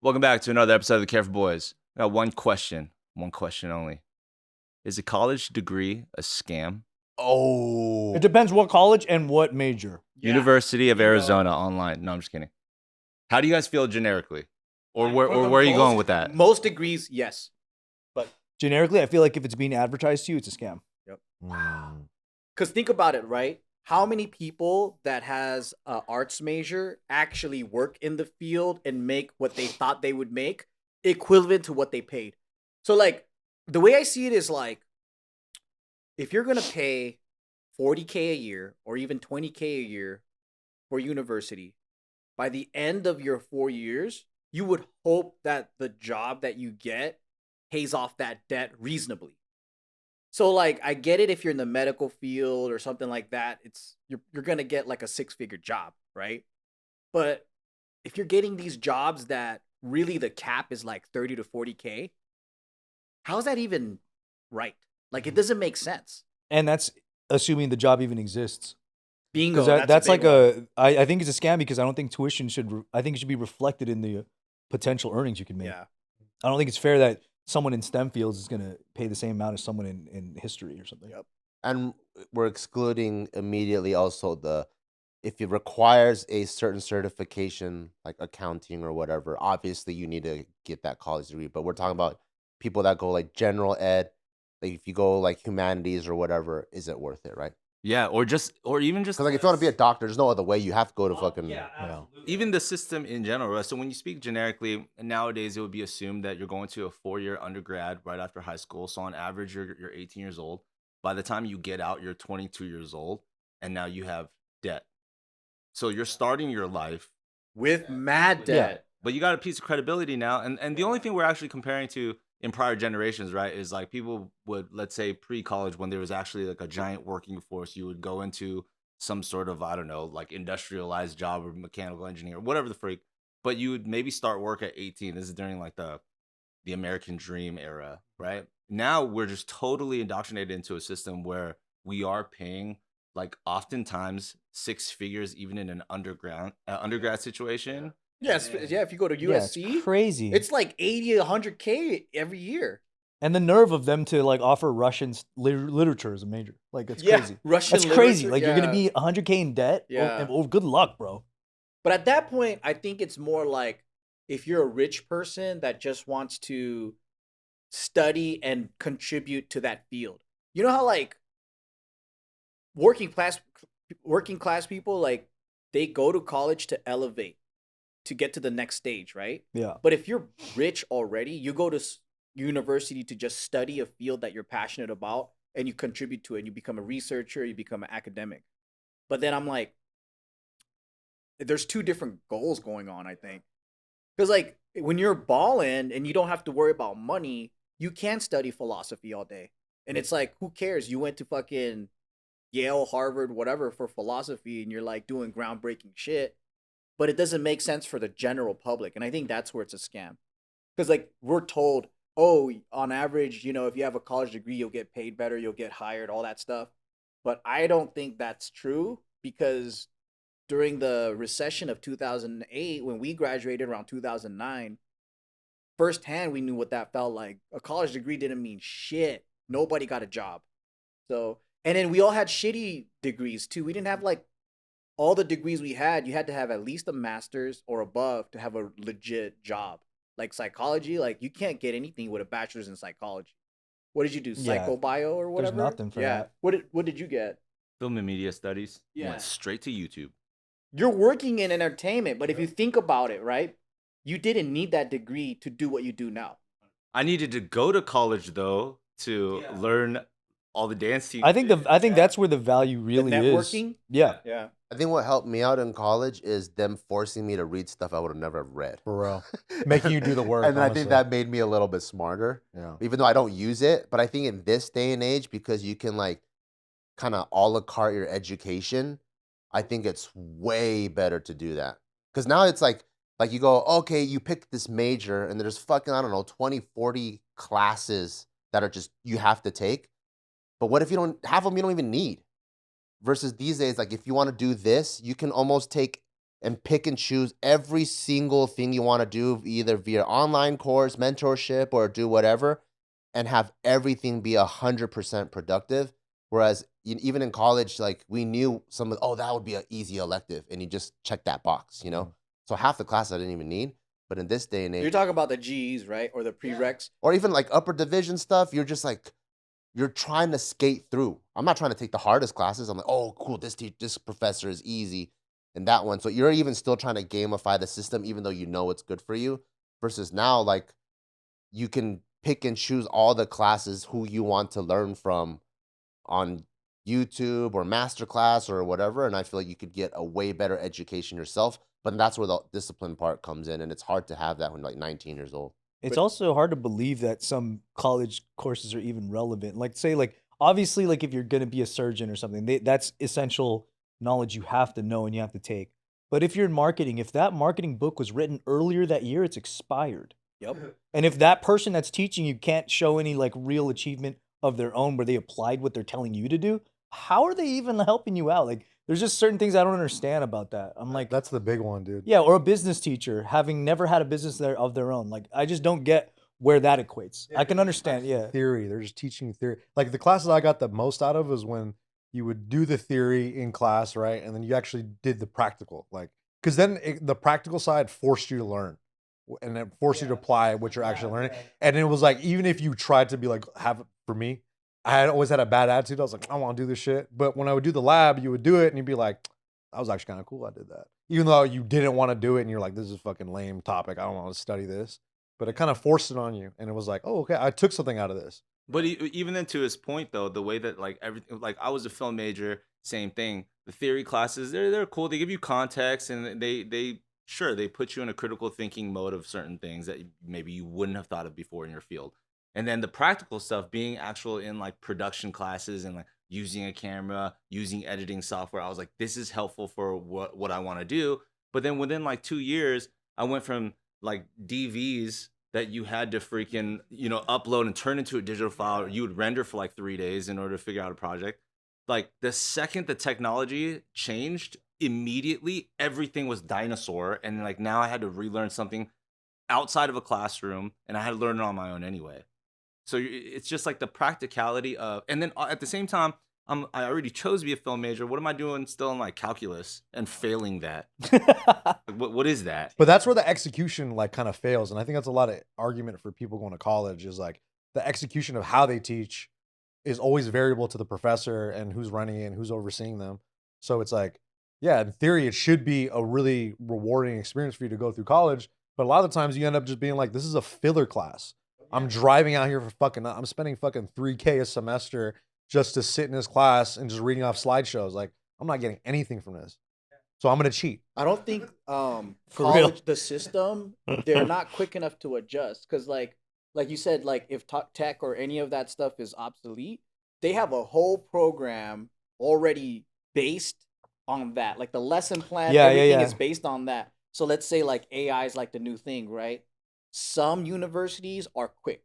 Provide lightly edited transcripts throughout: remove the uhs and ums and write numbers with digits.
Welcome back to another episode of the Careful Boys. I got one question only. Is a college degree a scam? Oh. It depends what college and what major. Yeah. University of Arizona online. No, I'm just kidding. How do you guys feel generically? Or where are you going with that? Most degrees, yes. But generically, I feel like if it's being advertised to you, it's a scam. Yep. Because think about it, right? How many people that has an arts major actually work in the field and make what they thought they would make equivalent to what they paid? So, like, the way I see it is like, if you're going to pay $40K a year or even $20K a year for university, by the end of your 4 years, you would hope that the job that you get pays off that debt reasonably. So, like, I get it if you're in the medical field or something like that. You're gonna get like a 6-figure job, right? But if you're getting these jobs that really the cap is like 30 to 40K, how is that even right? Like, it doesn't make sense. And that's assuming the job even exists. Bingo. Because that's like I think it's a scam because I don't think tuition I think it should be reflected in the potential earnings you can make. Yeah. I don't think it's fair that someone in STEM fields is going to pay the same amount as someone in history or something. Yep. And we're excluding immediately also if it requires a certain certification like accounting or whatever, obviously you need to get that college degree. But we're talking about people that go like general ed, like if you go like humanities or whatever, is it worth it, right? Yeah, or even just Because like if you want to be a doctor, there's no other way. You have to go to fucking even the system in general. Right? So when you speak generically, nowadays it would be assumed that you're going to a 4-year undergrad right after high school. So on average, you're 18 years old. By the time you get out, you're 22 years old, and now you have debt. So you're starting your life with mad debt. But you got a piece of credibility now, and the only thing we're actually comparing to in prior generations, right, is like people would, let's say pre-college, when there was actually like a giant working force, you would go into some sort of, I don't know, like industrialized job or mechanical engineer, whatever the freak, but you would maybe start work at 18. This is during like the American dream era, right? Now we're just totally indoctrinated into a system where we are paying like oftentimes 6 figures even in an undergrad situation. Yes, yeah. If you go to USC, it's crazy. It's like 80, 100K every year. And the nerve of them to like offer Russian literature as a major, like it's crazy. Russian. That's crazy. Like you're gonna be 100K in debt. Yeah. Oh, good luck, bro. But at that point, I think it's more like if you're a rich person that just wants to study and contribute to that field. You know how like working class people, like they go to college to elevate, to get to the next stage, right? Yeah. But if you're rich already, you go to university to just study a field that you're passionate about and you contribute to it. You become a researcher, you become an academic. But then I'm like, there's two different goals going on, I think. Because like when you're balling and you don't have to worry about money, you can study philosophy all day. And it's like, who cares? You went to fucking Yale, Harvard, whatever for philosophy and you're like doing groundbreaking shit. But it doesn't make sense for the general public. And I think that's where it's a scam. Because, like, we're told, oh, on average, you know, if you have a college degree, you'll get paid better, you'll get hired, all that stuff. But I don't think that's true because during the recession of 2008, when we graduated around 2009, firsthand, we knew what that felt like. A college degree didn't mean shit. Nobody got a job. So, and then we all had shitty degrees, too. We didn't have, like, all the degrees we had, you had to have at least a master's or above to have a legit job. Like psychology, like you can't get anything with a bachelor's in psychology. What did you do? Psychobio or whatever? There's nothing for that. What did you get? Film and media studies. Yeah. Went straight to YouTube. You're working in entertainment, but if you think about it, right? You didn't need that degree to do what you do now. I needed to go to college though to learn all the dance teams. I think that's where the value really the networking? is. Yeah. Yeah. I think what helped me out in college is them forcing me to read stuff I would have never read. For real. Making you do the work. And I think that made me a little bit smarter. Yeah. Even though I don't use it. But I think in this day and age, because you can like kind of a la carte your education, I think it's way better to do that. Because now it's like you go, okay, you pick this major and there's fucking, I don't know, 20, 40 classes that are just, you have to take. But what if you don't, half of them you don't even need? Versus these days, like if you want to do this, you can almost take and pick and choose every single thing you want to do, either via online course, mentorship, or do whatever, and have everything be 100% productive. Whereas even in college, like we knew that would be an easy elective, and you just check that box, you know? So half the class I didn't even need. But in this day and You're age, talking about the GEs, right? Or the prereqs. or even like upper division stuff, you're just like, you're trying to skate through. I'm not trying to take the hardest classes. I'm like, oh, cool, this professor is easy, and that one. So you're even still trying to gamify the system, even though you know it's good for you. Versus now, like you can pick and choose all the classes who you want to learn from on YouTube or masterclass or whatever. And I feel like you could get a way better education yourself. But that's where the discipline part comes in, and it's hard to have that when you're like 19 years old. It's also hard to believe that some college courses are even relevant. Like, say, like, obviously, like, if you're going to be a surgeon or something, that's essential knowledge you have to know and you have to take. But if you're in marketing, if that marketing book was written earlier that year, it's expired. Yep. And if that person that's teaching you can't show any, like, real achievement of their own where they applied what they're telling you to do, how are they even helping you out? Like, there's just certain things I don't understand about that. I'm like, That's the big one, dude. yeah, or a business teacher having never had a business of their own. Like, I just don't get where that equates. I can understand, yeah. Theory. They're just teaching theory. Like the classes I got the most out of was when you would do the theory in class, right? And then you actually did the practical. Like, because then the practical side forced you to learn and it forced you to apply what you're actually learning. And it was like, even if you tried to be like, for me, I had always had a bad attitude. I was like, I want to do this shit. But when I would do the lab, you would do it and you'd be like, that was actually kind of cool. I did that. Even though you didn't want to do it and you're like, this is a fucking lame topic. I don't want to study this. But it kind of forced it on you. And it was like, oh, okay, I took something out of this. But even then, to his point, though, the way that like everything, like I was a film major, same thing. The theory classes, they're cool. They give you context, and they put you in a critical thinking mode of certain things that maybe you wouldn't have thought of before in your field. And then the practical stuff, being actual in like production classes and like using a camera, using editing software, I was like, this is helpful for what I want to do. But then within like 2 years, I went from like DVs that you had to freaking, upload and turn into a digital file. You would render for like 3 days in order to figure out a project. Like the second the technology changed, immediately everything was dinosaur. And like now I had to relearn something outside of a classroom, and I had to learn it on my own anyway. So it's just like the practicality of, and then at the same time, I already chose to be a film major. What am I doing still in like calculus and failing that? Like, what is that? But that's where the execution like kind of fails. And I think that's a lot of argument for people going to college is like the execution of how they teach is always variable to the professor and who's running it and who's overseeing them. So it's like, yeah, in theory, it should be a really rewarding experience for you to go through college. But a lot of the times you end up just being like, this is a filler class. I'm driving out here I'm spending fucking $3,000 a semester just to sit in this class and just reading off slideshows. Like, I'm not getting anything from this. So I'm going to cheat. I don't think real. college, the system, they're not quick enough to adjust. Because like you said, like if tech or any of that stuff is obsolete, they have a whole program already based on that. Like the lesson plan, everything is based on that. So let's say like AI is like the new thing, right? Some universities are quick.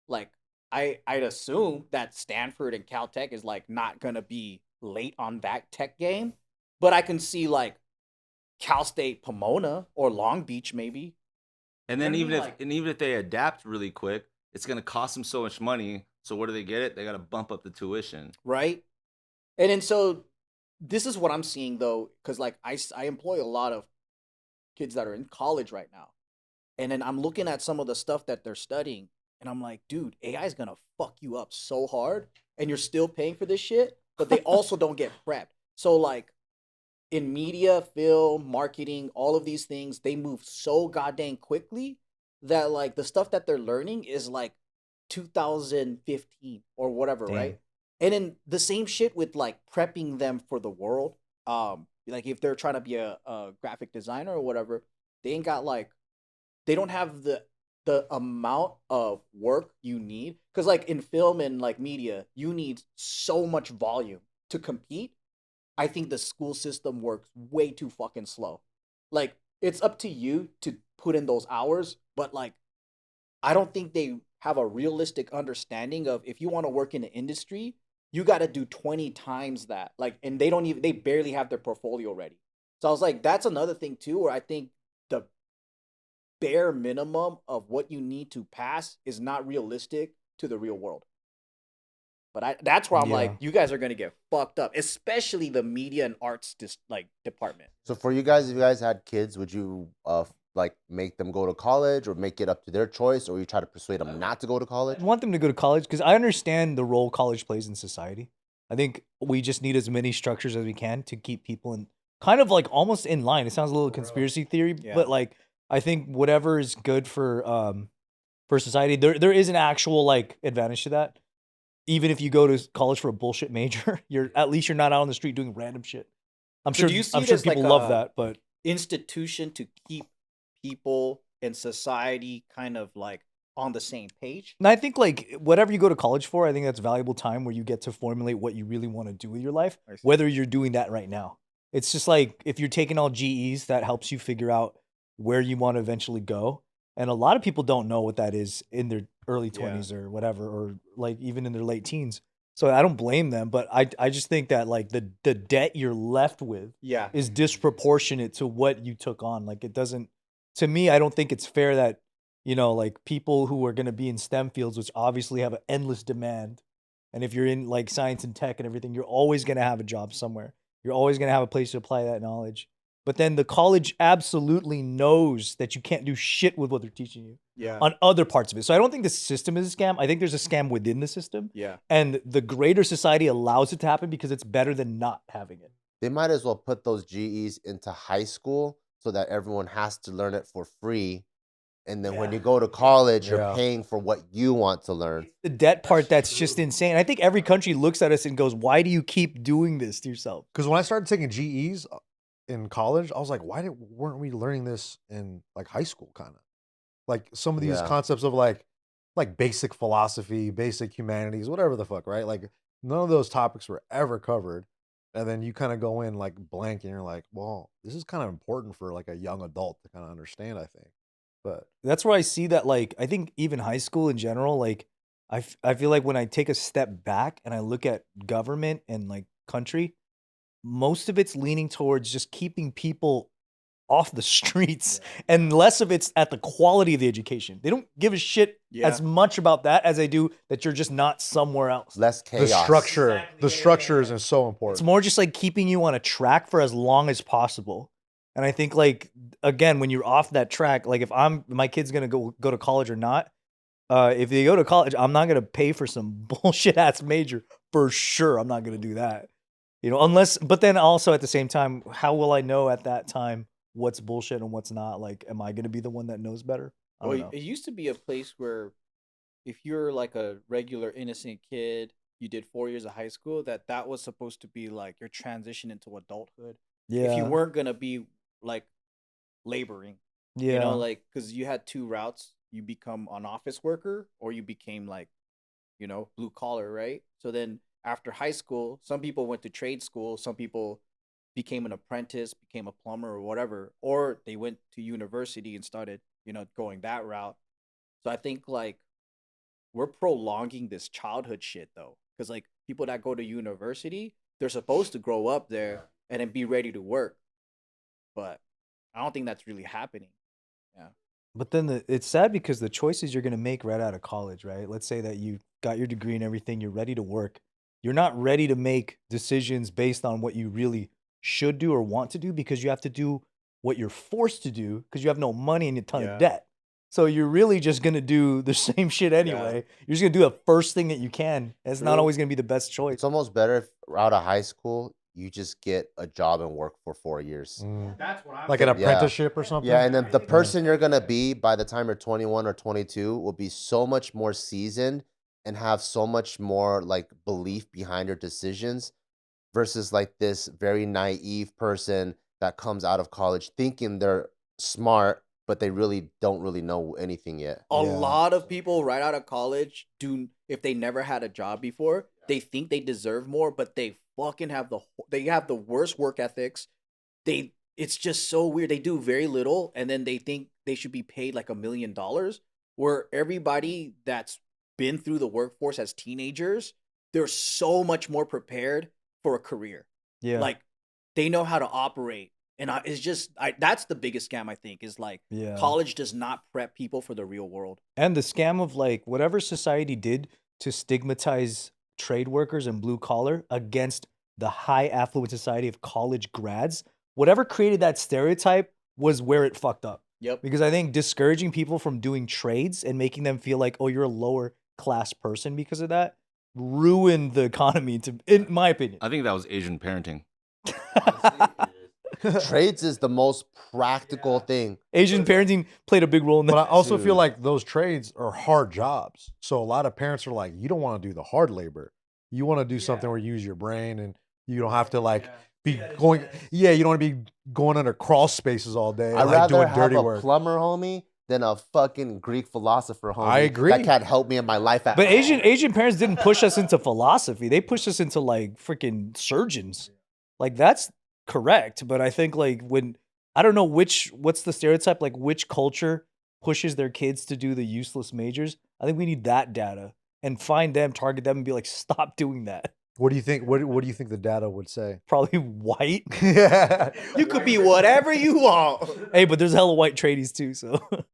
Like I'd assume that Stanford and Caltech is like not gonna be late on that tech game, but I can see like Cal State Pomona or Long Beach maybe. And then You know what I mean? even if they adapt really quick, it's gonna cost them so much money. So what do they get it? They gotta bump up the tuition. Right? And then so this is what I'm seeing though, because like I employ a lot of kids that are in college right now. And then I'm looking at some of the stuff that they're studying, and I'm like, dude, AI is gonna fuck you up so hard, and you're still paying for this shit, but they also don't get prepped. So like in media, film, marketing, all of these things, they move so goddamn quickly that like the stuff that they're learning is like 2015 or whatever, Damn. right? And then the same shit with like prepping them for the world. Like if they're trying to be a graphic designer or whatever, they don't have the amount of work you need. Because like in film and like media, you need so much volume to compete. I think the school system works way too fucking slow. Like it's up to you to put in those hours, but like I don't think they have a realistic understanding of if you want to work in the industry, you got to do 20 times that. Like, and they barely have their portfolio ready. So I was like, that's another thing too, where I think the bare minimum of what you need to pass is not realistic to the real world. But that's where I'm Yeah. like, you guys are gonna get fucked up, especially the media and arts department. So for you guys, if you guys had kids, would you like make them go to college or make it up to their choice, or you try to persuade them not to go to college? I want them to go to college because I understand the role college plays in society. I think we just need as many structures as we can to keep people in kind of like almost in line. It sounds a little conspiracy theory, Yeah. but like I think whatever is good for society, there is an actual like advantage to that. Even if you go to college for a bullshit major, at least you're not out on the street doing random shit. I'm So sure do you see I'm it sure as like people love a that, but institution to keep people in society kind of like on the same page? and I think like whatever you go to college for, I think that's valuable time where you get to formulate what you really want to do with your life, I see. whether you're doing that right now. It's just like if you're taking all GEs, that helps you figure out where you want to eventually go. And a lot of people don't know what that is in their early Yeah. 20s or whatever, or like even in their late teens. So I don't blame them, but I just think that like the debt you're left with Yeah. is disproportionate to what you took on. Like it doesn't, to me, I don't think it's fair that, you know, like people who are going to be in STEM fields, which obviously have an endless demand. And if you're in like science and tech and everything, you're always going to have a job somewhere. You're always going to have a place to apply that knowledge. But then the college absolutely knows that you can't do shit with what they're teaching you Yeah. on other parts of it. So I don't think the system is a scam. I think there's a scam within the system. Yeah. And the greater society allows it to happen because it's better than not having it. They might as well put those GEs into high school so that everyone has to learn it for free. And then when you go to college, you're Yeah. paying for what you want to learn. The debt part, that's just insane. I think every country looks at us and goes, why do you keep doing this to yourself? Because when I started taking GEs in college, I was like, weren't we learning this in like high school, kind of like some of these Yeah. concepts of like basic philosophy, basic humanities, whatever the fuck, right? Like none of those topics were ever covered. And then you kind of go in like blank and you're like, well, this is kind of important for like a young adult to kind of understand, I think. But That's where I see that, like, I think even high school in general, like, I feel like when I take a step back and I look at government and like country, most of it's leaning towards just keeping people off the streets and less of it's at the quality of the education. They don't give a shit Yeah. as much about that as they do that you're just not somewhere else. Less the chaos. structure is so important. It's more just like keeping you on a track for as long as possible. And I think like again, when you're off that track, like if my kid's gonna go to college or not, if they go to college, I'm not gonna pay for some bullshit ass major for sure. I'm not gonna do that. You know, unless, but then also at the same time, how will I know at that time what's bullshit and what's not? Like, am I gonna be the one that knows better? I don't Well, know. it used to be a place where if you're like a regular innocent kid, you did 4 years of high school, that was supposed to be like your transition into adulthood. If you Yeah, weren't gonna be like laboring, yeah. you know, like because you had two routes: you become an office worker or you became like, you know, blue collar, right? So then after high school, some people went to trade school, some people became an apprentice, became a plumber or whatever, or they went to university and started, you know, going that route. So I think like we're prolonging this childhood shit though, because like people that go to university, they're supposed to grow up there and then be ready to work, but I don't think that's really happening. Yeah. But then it's sad because the choices you're going to make right out of college, right? Let's say that you got your degree and everything, you're ready to work. You're not ready to make decisions based on what you really should do or want to do because you have to do what you're forced to do because you have no money and a ton Yeah. of debt. So you're really just going to do the same shit anyway. You're just going to do the first thing that you can. It's not True. always going to be the best choice. It's almost better if out of high school, you just get a job and work for 4 years. Like an Yeah. apprenticeship or something. Yeah, and then the person you're gonna be by the time you're 21 or 22 will be so much more seasoned and have so much more like belief behind your decisions versus like this very naive person that comes out of college thinking they're smart, but they really don't really know anything yet. A Yeah. lot of people right out of college do, if they never had a job before, they think they deserve more, but they fucking have the worst work ethics. It's just so weird. They do very little and then they think they should be paid like $1 million, where everybody that's been through the workforce as teenagers, they're so much more prepared for a career. Yeah. Like they know how to operate And it's just that's the biggest scam, I think, is like Yeah. college does not prep people for the real world. And the scam of like whatever society did to stigmatize trade workers and blue collar against the high affluent society of college grads, whatever created that stereotype was where it fucked up. Yep. Because I think discouraging people from doing trades and making them feel like, oh, you're a lower class person because of that ruined the economy, in my opinion. I think that was Asian parenting. Trades is the most practical thing. Asian parenting played a big role in that. But I also feel Dude. like those trades are hard jobs. So a lot of parents are like, you don't want to do the hard labor. You want to do something where you use your brain and you don't have to like be going. Yeah, you don't want to be going under crawl spaces all day. I'd like rather doing have dirty a work. plumber homie than a fucking Greek philosopher homie. I agree. That can't help me in my life at But all. Asian parents didn't push us into philosophy. They pushed us into like freaking surgeons. Like that's correct. But I think like when I don't know what's the stereotype, like which culture pushes their kids to do the useless majors. I think we need that data and find them, target them, and be like, stop doing that. What do you think? What do you think the data would say? Probably white. Yeah. You could be whatever you want. Hey, but there's hella white tradies too, so